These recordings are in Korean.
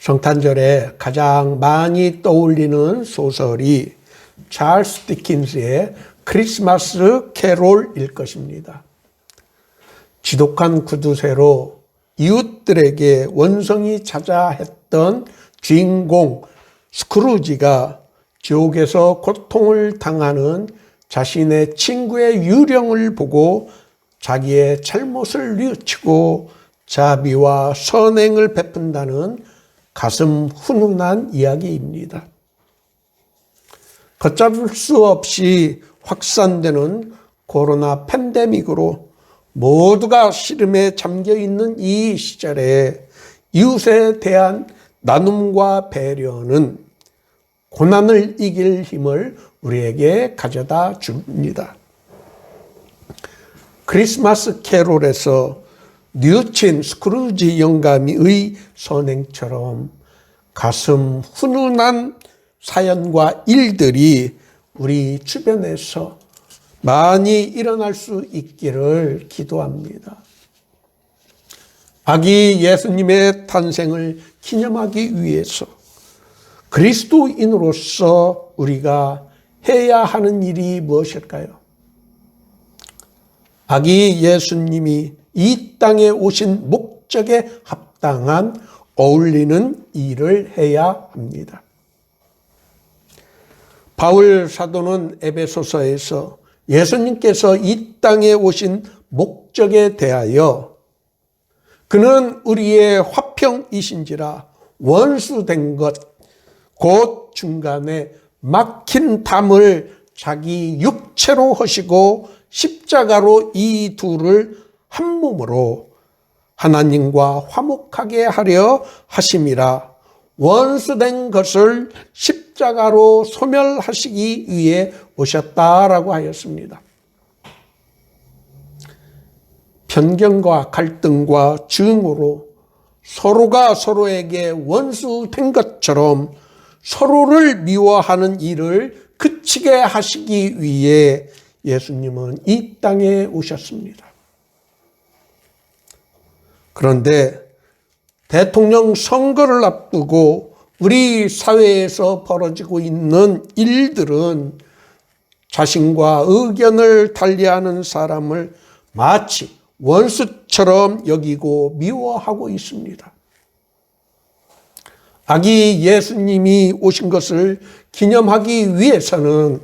성탄절에 가장 많이 떠올리는 소설이 찰스 디킨스의 크리스마스 캐롤일 것입니다. 지독한 구두쇠로 이웃들에게 원성이 찾아 했던 주인공 스크루지가 지옥에서 고통을 당하는 자신의 친구의 유령을 보고 자기의 잘못을 뉘우치고 자비와 선행을 베푼다는 가슴 훈훈한 이야기입니다. 걷잡을 수 없이 확산되는 코로나 팬데믹으로 모두가 시름에 잠겨있는 이 시절에 이웃에 대한 나눔과 배려는 고난을 이길 힘을 우리에게 가져다 줍니다. 크리스마스 캐롤에서 뉘우친 스크루지 영감의 선행처럼 가슴 훈훈한 사연과 일들이 우리 주변에서 많이 일어날 수 있기를 기도합니다. 아기 예수님의 탄생을 기념하기 위해서 그리스도인으로서 우리가 해야 하는 일이 무엇일까요? 아기 예수님이 이 땅에 오신 목적에 합당한 어울리는 일을 해야 합니다. 바울 사도는 에베소서에서 예수님께서 이 땅에 오신 목적에 대하여 그는 우리의 화평이신지라 원수된 것 곧 중간에 막힌 담을 자기 육체로 하시고 십자가로 이 둘을 한 몸으로 하나님과 화목하게 하려 하심이라 원수된 것을 십자가로 소멸하시기 위해 오셨다라고 하였습니다. 편견과 갈등과 증오로 서로가 서로에게 원수된 것처럼 서로를 미워하는 일을 그치게 하시기 위해 예수님은 이 땅에 오셨습니다. 그런데 대통령 선거를 앞두고 우리 사회에서 벌어지고 있는 일들은 자신과 의견을 달리하는 사람을 마치 원수처럼 여기고 미워하고 있습니다. 아기 예수님이 오신 것을 기념하기 위해서는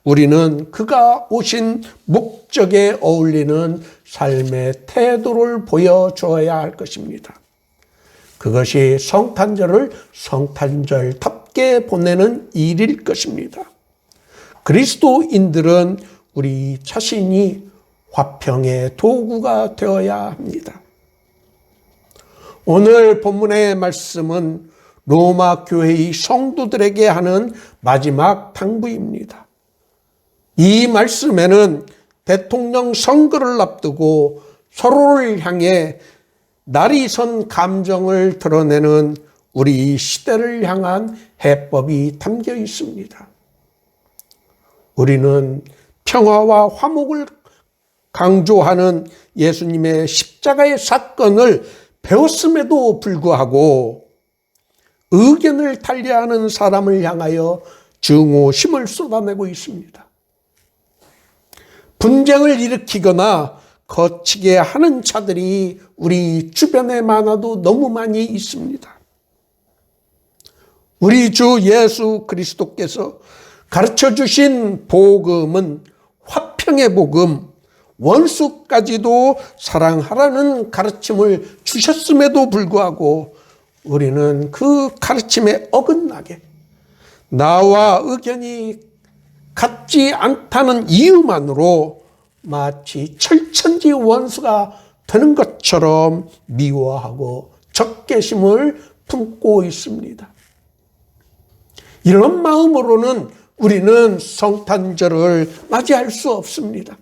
우리는 그가 오신 목적에 어울리는 삶의 태도를 보여줘야 할 것입니다. 그것이 성탄절을 성탄절답게 보내는 일일 것입니다. 그리스도인들은 우리 자신이 화평의 도구가 되어야 합니다. 오늘 본문의 말씀은 로마 교회의 성도들에게 하는 마지막 당부입니다. 이 말씀에는 대통령 선거를 앞두고 서로를 향해 날이 선 감정을 드러내는 우리 시대를 향한 해법이 담겨 있습니다. 우리는 평화와 화목을 강조하는 예수님의 십자가의 사건을 배웠음에도 불구하고 의견을 달리하는 사람을 향하여 증오심을 쏟아내고 있습니다. 분쟁을 일으키거나 거치게 하는 자들이 우리 주변에 많아도 너무 많이 있습니다. 우리 주 예수 그리스도께서 가르쳐 주신 복음은 화평의 복음, 원수까지도 사랑하라는 가르침을 주셨음에도 불구하고 우리는 그 가르침에 어긋나게 나와 의견이 같지 않다는 이유만으로 마치 철천지 원수가 되는 것처럼 미워하고 적개심을 품고 있습니다. 이런 마음으로는 우리는 성탄절을 맞이할 수 없습니다.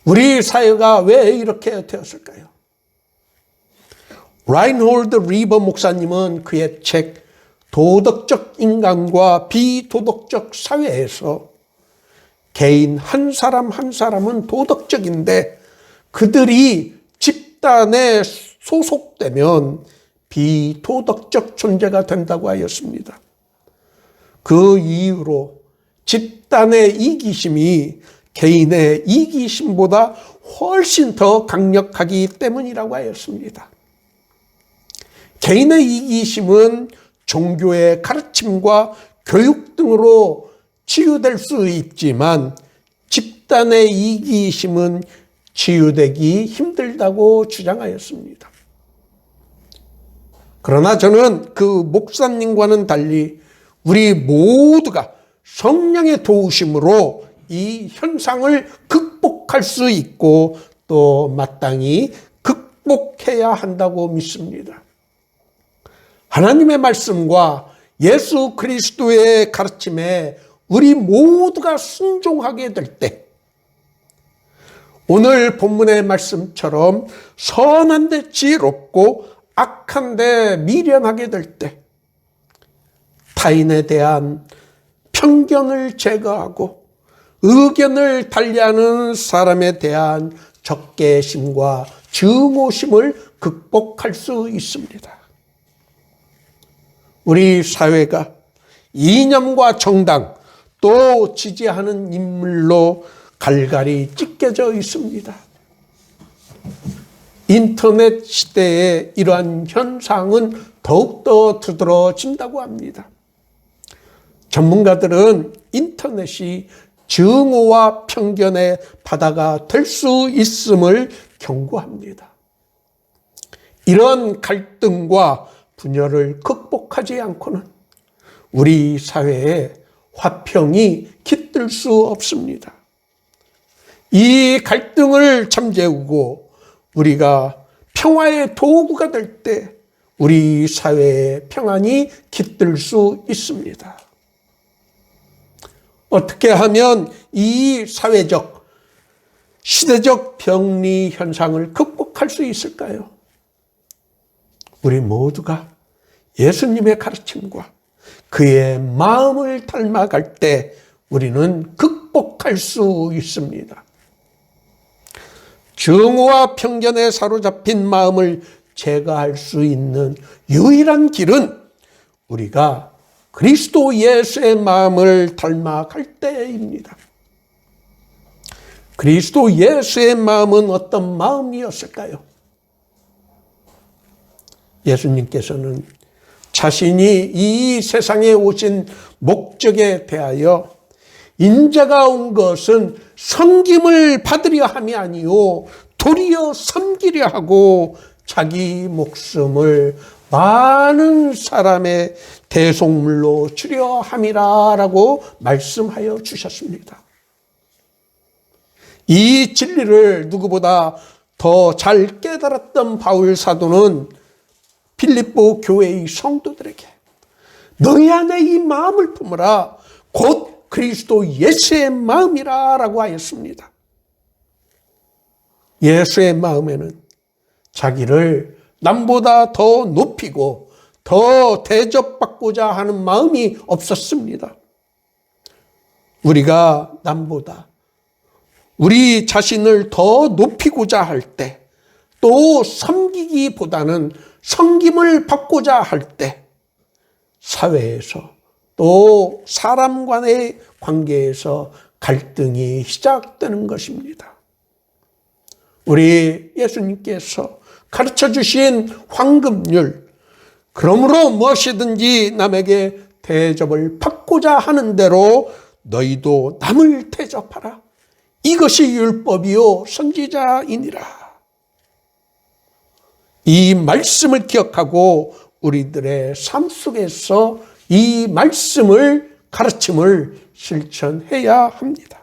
우리 사회가 왜 이렇게 되었을까요? 라인홀드 리버 목사님은 그의 책 도덕적 인간과 비도덕적 사회에서 개인 한 사람 한 사람은 도덕적인데 그들이 집단 집단에 소속되면 비도덕적 존재가 된다고 하였습니다. 그 이유로 집단의 이기심이 개인의 이기심보다 훨씬 더 강력하기 때문이라고 하였습니다. 개인의 이기심은 종교의 가르침과 교육 등으로 치유될 수 있지만 집단의 이기심은 치유되기 힘들다고 주장하였습니다. 그러나 저는 그 목사님과는 달리 우리 모두가 성령의 도우심으로 이 현상을 극복할 수 있고 또 마땅히 극복해야 한다고 믿습니다. 하나님의 말씀과 예수 그리스도의 가르침에 우리 모두가 순종하게 될 때, 오늘 본문의 말씀처럼 선한데 지혜롭고 악한데 미련하게 될 때, 타인에 대한 편견을 제거하고 의견을 달리하는 사람에 대한 적개심과 증오심을 극복할 수 있습니다. 우리 사회가 이념과 정당 또 지지하는 인물로 갈갈이 찢겨져 있습니다. 인터넷 시대에 이러한 현상은 더욱더 두드러진다고 합니다. 전문가들은 인터넷이 증오와 편견의 바다가 될 수 있음을 경고합니다. 이런 갈등과 분열을 극복하지 않고는 우리 사회에 화평이 깃들 수 없습니다. 이 갈등을 잠재우고 우리가 평화의 도구가 될 때 우리 사회에 평안이 깃들 수 있습니다. 어떻게 하면 이 사회적, 시대적 병리 현상을 극복할 수 있을까요? 우리 모두가 예수님의 가르침과 그의 마음을 닮아갈 때 우리는 극복할 수 있습니다. 증오와 편견에 사로잡힌 마음을 제거할 수 있는 유일한 길은 우리가 그리스도 예수의 마음을 닮아갈 때입니다. 그리스도 예수의 마음은 어떤 마음이었을까요? 예수님께서는 자신이 이 세상에 오신 목적에 대하여 인자가 온 것은 섬김을 받으려 함이 아니요 도리어 섬기려 하고 자기 목숨을 많은 사람의 대속물로 주려 함이라 라고 말씀하여 주셨습니다. 이 진리를 누구보다 더 잘 깨달았던 바울 사도는 빌립보 교회의 성도들에게 너희 안에 이 마음을 품으라 곧 그리스도 예수의 마음이라 라고 하였습니다. 예수의 마음에는 자기를 남보다 더 높이고 더 대접받고자 하는 마음이 없었습니다. 우리가 남보다 우리 자신을 더 높이고자 할 때, 또 섬기기보다는 섬김을 받고자 할 때, 사회에서 또 사람 간의 관계에서 갈등이 시작되는 것입니다. 우리 예수님께서 가르쳐 주신 황금률, 그러므로 무엇이든지 남에게 대접을 받고자 하는 대로 너희도 남을 대접하라. 이것이 율법이요 선지자이니라. 이 말씀을 기억하고 우리들의 삶 속에서 이 말씀을 가르침을 실천해야 합니다.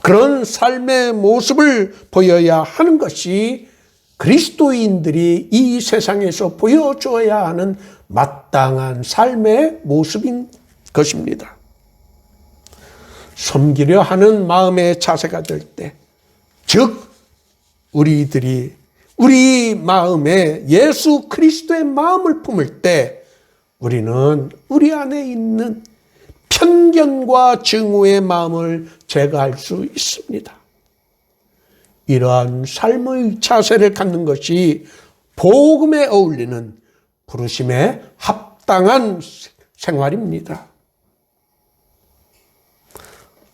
그런 삶의 모습을 보여야 하는 것이 그리스도인들이 이 세상에서 보여줘야 하는 마땅한 삶의 모습인 것입니다. 섬기려 하는 마음의 자세가 될 때, 즉 우리들이 우리 마음에 예수 그리스도의 마음을 품을 때 우리는 우리 안에 있는 편견과 증오의 마음을 제거할 수 있습니다. 이러한 삶의 자세를 갖는 것이 복음에 어울리는 부르심에 합당한 생활입니다.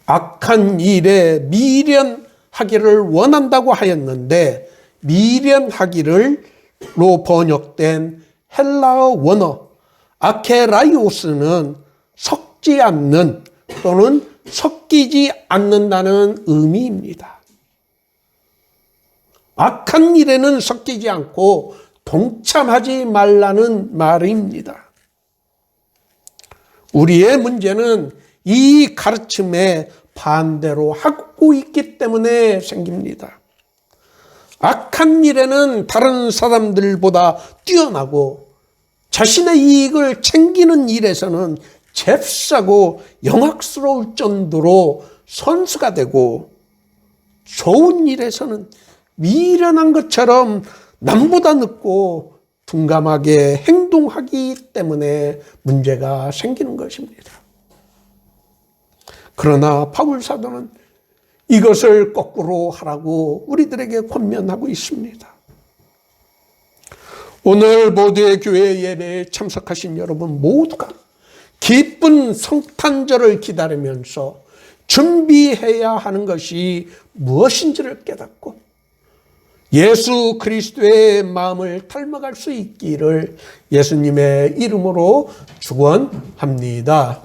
악한 일에 미련하기를 원한다고 하였는데 미련하기를로 번역된 헬라어 원어 아케라이오스는 섞지 않는 또는 섞이지 않는다는 의미입니다. 악한 일에는 섞이지 않고 동참하지 말라는 말입니다. 우리의 문제는 이 가르침에 반대로 하고 있기 때문에 생깁니다. 악한 일에는 다른 사람들보다 뛰어나고 자신의 이익을 챙기는 일에서는 잽싸고 영악스러울 정도로 선수가 되고 좋은 일에서는 미련한 것처럼 남보다 늦고 둔감하게 행동하기 때문에 문제가 생기는 것입니다. 그러나 바울 사도는 이것을 거꾸로 하라고 우리들에게 권면하고 있습니다. 오늘 모두의 교회 예배에 참석하신 여러분 모두가 기쁜 성탄절을 기다리면서 준비해야 하는 것이 무엇인지를 깨닫고 예수 그리스도의 마음을 닮아갈 수 있기를 예수님의 이름으로 축원합니다.